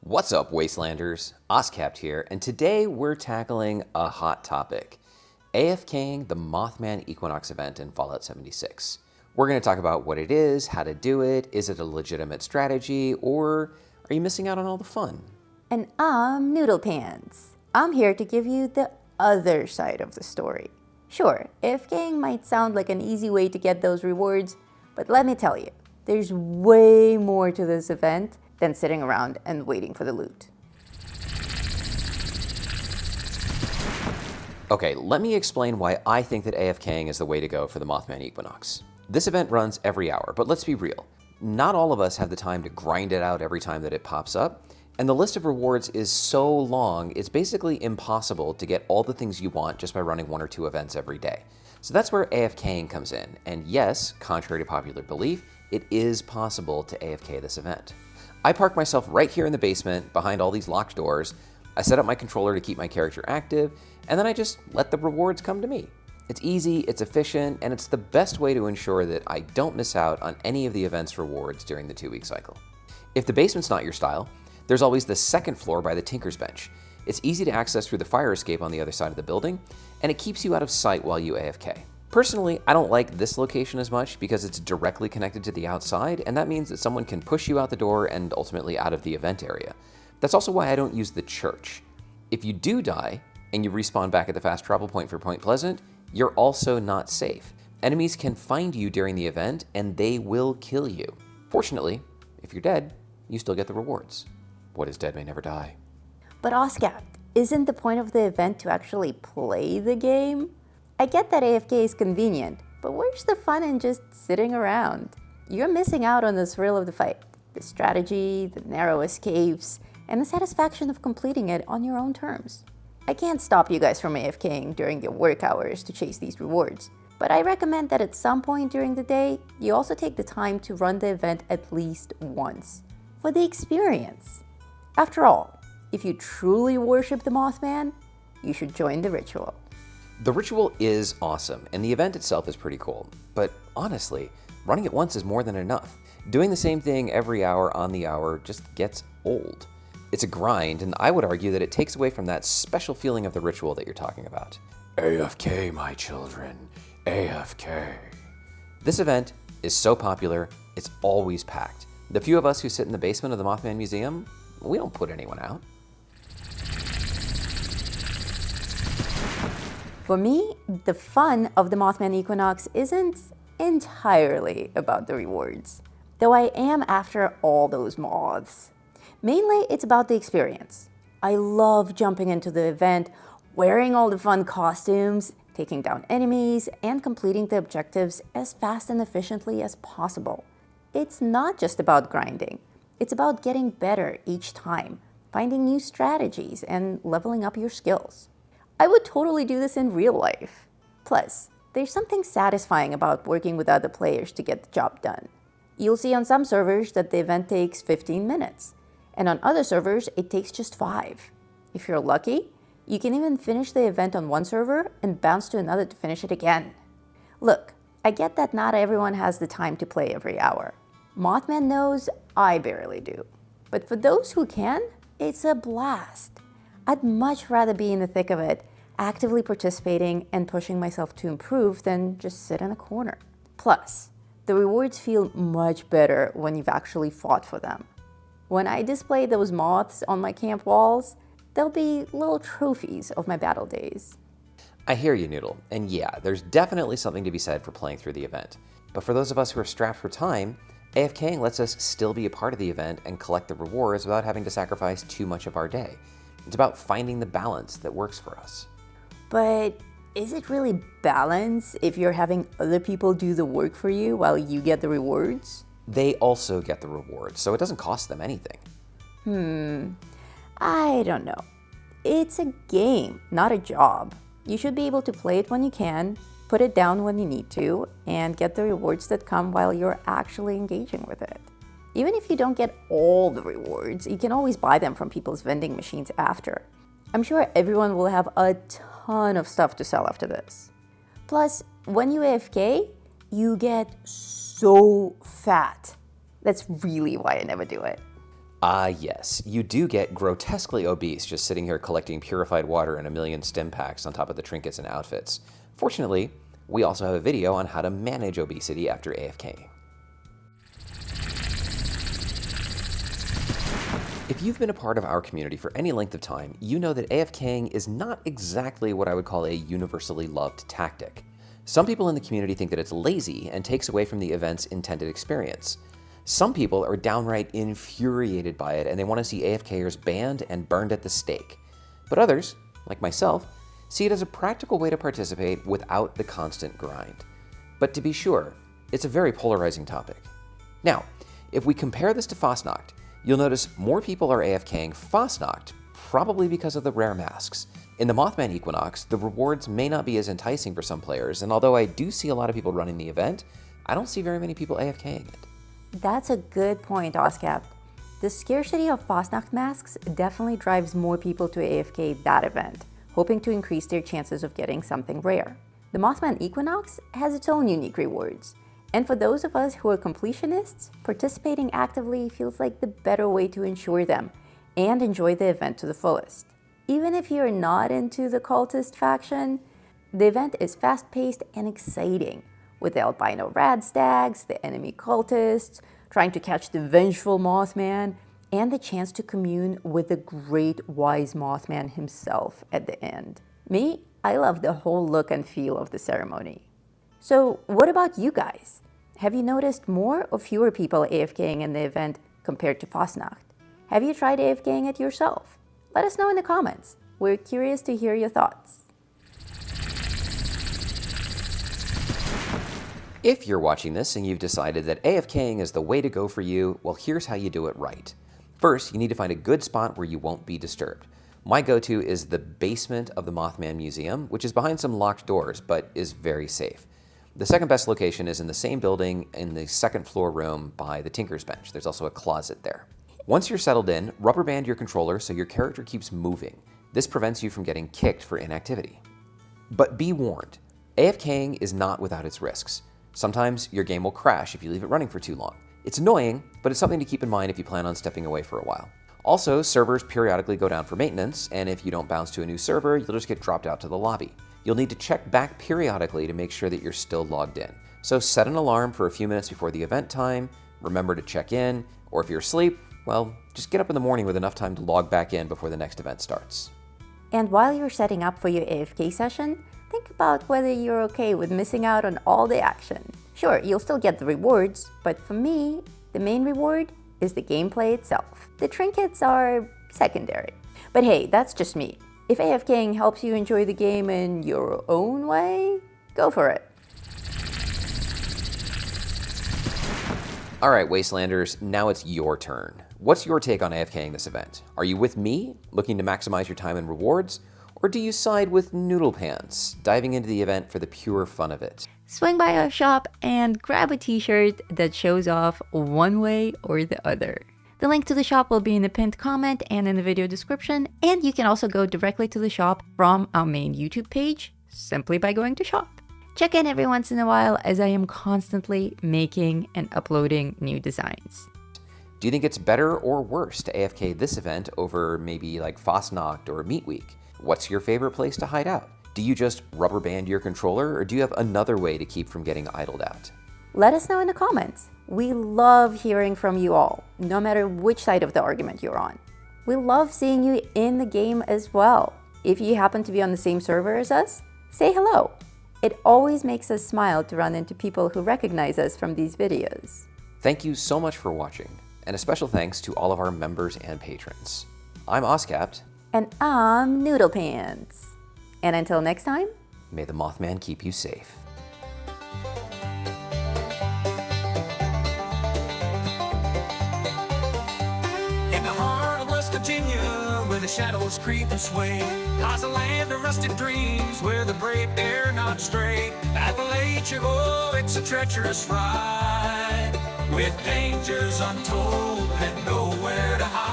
What's up, Wastelanders? Oscapt here, and today we're tackling a hot topic. AFKing the Mothman Equinox event in Fallout 76. We're going to talk about what it is, how to do it, is it a legitimate strategy, or are you missing out on all the fun? And I'm Noodle Pants. I'm here to give you the other side of the story. Sure, AFKing might sound like an easy way to get those rewards, but let me tell you, there's way more to this event than sitting around and waiting for the loot. Okay, let me explain why I think that AFKing is the way to go for the Mothman Equinox. This event runs every hour, but let's be real. Not all of us have the time to grind it out every time that it pops up, and the list of rewards is so long, it's basically impossible to get all the things you want just by running one or two events every day. So that's where AFKing comes in, and yes, contrary to popular belief, it is possible to AFK this event. I park myself right here in the basement behind all these locked doors, I set up my controller to keep my character active, and then I just let the rewards come to me. It's easy, it's efficient, and it's the best way to ensure that I don't miss out on any of the event's rewards during the 2-week cycle. If the basement's not your style, there's always the second floor by the Tinker's Bench. It's easy to access through the fire escape on the other side of the building, and it keeps you out of sight while you AFK. Personally, I don't like this location as much because it's directly connected to the outside, and that means that someone can push you out the door and ultimately out of the event area. That's also why I don't use the church. If you do die, and you respawn back at the fast travel point for Point Pleasant, you're also not safe. Enemies can find you during the event, and they will kill you. Fortunately, if you're dead, you still get the rewards. What is dead may never die. But Oscar, isn't the point of the event to actually play the game? I get that AFK is convenient, but where's the fun in just sitting around? You're missing out on the thrill of the fight, the strategy, the narrow escapes, and the satisfaction of completing it on your own terms. I can't stop you guys from AFKing during your work hours to chase these rewards, but I recommend that at some point during the day, you also take the time to run the event at least once, for the experience. After all, if you truly worship the Mothman, you should join the ritual. The ritual is awesome, and the event itself is pretty cool. But honestly, running it once is more than enough. Doing the same thing every hour on the hour just gets old. It's a grind, and I would argue that it takes away from that special feeling of the ritual that you're talking about. AFK, my children, AFK. This event is so popular, it's always packed. The few of us who sit in the basement of the Mothman Museum, we don't put anyone out. For me, the fun of the Mothman Equinox isn't entirely about the rewards, though I am after all those moths. Mainly, it's about the experience. I love jumping into the event, wearing all the fun costumes, taking down enemies, and completing the objectives as fast and efficiently as possible. It's not just about grinding. It's about getting better each time, finding new strategies, and leveling up your skills. I would totally do this in real life. Plus, there's something satisfying about working with other players to get the job done. You'll see on some servers that the event takes 15 minutes, and on other servers, it takes just 5. If you're lucky, you can even finish the event on one server and bounce to another to finish it again. Look, I get that not everyone has the time to play every hour. Mothman knows I barely do. But for those who can, it's a blast. I'd much rather be in the thick of it, actively participating and pushing myself to improve than just sit in a corner. Plus, the rewards feel much better when you've actually fought for them. When I display those moths on my camp walls, they'll be little trophies of my battle days. I hear you, Noodle, and yeah, there's definitely something to be said for playing through the event. But for those of us who are strapped for time, AFKing lets us still be a part of the event and collect the rewards without having to sacrifice too much of our day. It's about finding the balance that works for us. But is it really balance if you're having other people do the work for you while you get the rewards? They also get the rewards, so it doesn't cost them anything. I don't know. It's a game, not a job. You should be able to play it when you can, put it down when you need to, and get the rewards that come while you're actually engaging with it. Even if you don't get all the rewards, you can always buy them from people's vending machines after. I'm sure everyone will have a ton of stuff to sell after this. Plus, when you AFK, you get so fat. That's really why I never do it. Yes, you do get grotesquely obese just sitting here collecting purified water in a million stim packs on top of the trinkets and outfits. Fortunately, we also have a video on how to manage obesity after AFKing. If you've been a part of our community for any length of time, you know that AFKing is not exactly what I would call a universally loved tactic. Some people in the community think that it's lazy and takes away from the event's intended experience. Some people are downright infuriated by it and they want to see AFKers banned and burned at the stake. But others, like myself, see it as a practical way to participate without the constant grind. But to be sure, it's a very polarizing topic. Now, if we compare this to Fastnacht, you'll notice more people are AFKing Fastnacht, probably because of the rare masks. In the Mothman Equinox, the rewards may not be as enticing for some players, and although I do see a lot of people running the event, I don't see very many people AFKing it. That's a good point, Oscap. The scarcity of Fastnacht masks definitely drives more people to AFK that event, hoping to increase their chances of getting something rare. The Mothman Equinox has its own unique rewards, and for those of us who are completionists, participating actively feels like the better way to ensure them and enjoy the event to the fullest. Even if you're not into the cultist faction, the event is fast-paced and exciting, with the albino rad stags, the enemy cultists, trying to catch the vengeful Mothman, and the chance to commune with the great wise Mothman himself at the end. Me, I love the whole look and feel of the ceremony. So what about you guys? Have you noticed more or fewer people AFKing in the event compared to Fastnacht? Have you tried AFKing it yourself? Let us know in the comments. We're curious to hear your thoughts. If you're watching this and you've decided that AFKing is the way to go for you, well, here's how you do it right. First, you need to find a good spot where you won't be disturbed. My go-to is the basement of the Mothman Museum, which is behind some locked doors, but is very safe. The second best location is in the same building in the second floor room by the Tinker's Bench. There's also a closet there. Once you're settled in, rubber band your controller so your character keeps moving. This prevents you from getting kicked for inactivity. But be warned, AFKing is not without its risks. Sometimes your game will crash if you leave it running for too long. It's annoying, but it's something to keep in mind if you plan on stepping away for a while. Also, servers periodically go down for maintenance, and if you don't bounce to a new server, you'll just get dropped out to the lobby. You'll need to check back periodically to make sure that you're still logged in. So set an alarm for a few minutes before the event time, remember to check in, or if you're asleep, well, just get up in the morning with enough time to log back in before the next event starts. And while you're setting up for your AFK session, think about whether you're okay with missing out on all the action. Sure, you'll still get the rewards, but for me, the main reward is the gameplay itself. The trinkets are secondary. But hey, that's just me. If AFKing helps you enjoy the game in your own way, go for it. All right, Wastelanders, now it's your turn. What's your take on AFKing this event? Are you with me, looking to maximize your time and rewards? Or do you side with Noodle Pants, diving into the event for the pure fun of it? Swing by our shop and grab a t-shirt that shows off one way or the other. The link to the shop will be in the pinned comment and in the video description, and you can also go directly to the shop from our main YouTube page simply by going to shop. Check in every once in a while as I am constantly making and uploading new designs. Do you think it's better or worse to AFK this event over maybe like Fastnacht or Meat Week? What's your favorite place to hide out? Do you just rubber band your controller, or do you have another way to keep from getting idled out? Let us know in the comments. We love hearing from you all, no matter which side of the argument you're on. We love seeing you in the game as well. If you happen to be on the same server as us, say hello. It always makes us smile to run into people who recognize us from these videos. Thank you so much for watching, and a special thanks to all of our members and patrons. I'm Oscapt. And I'm Noodle Pants. And until next time, may the Mothman keep you safe. In the heart of West Virginia, where the shadows creep and sway, lies a land of rusted dreams, where the brave dare not stray. Appalachia, oh, it's a treacherous ride, with dangers untold and nowhere to hide.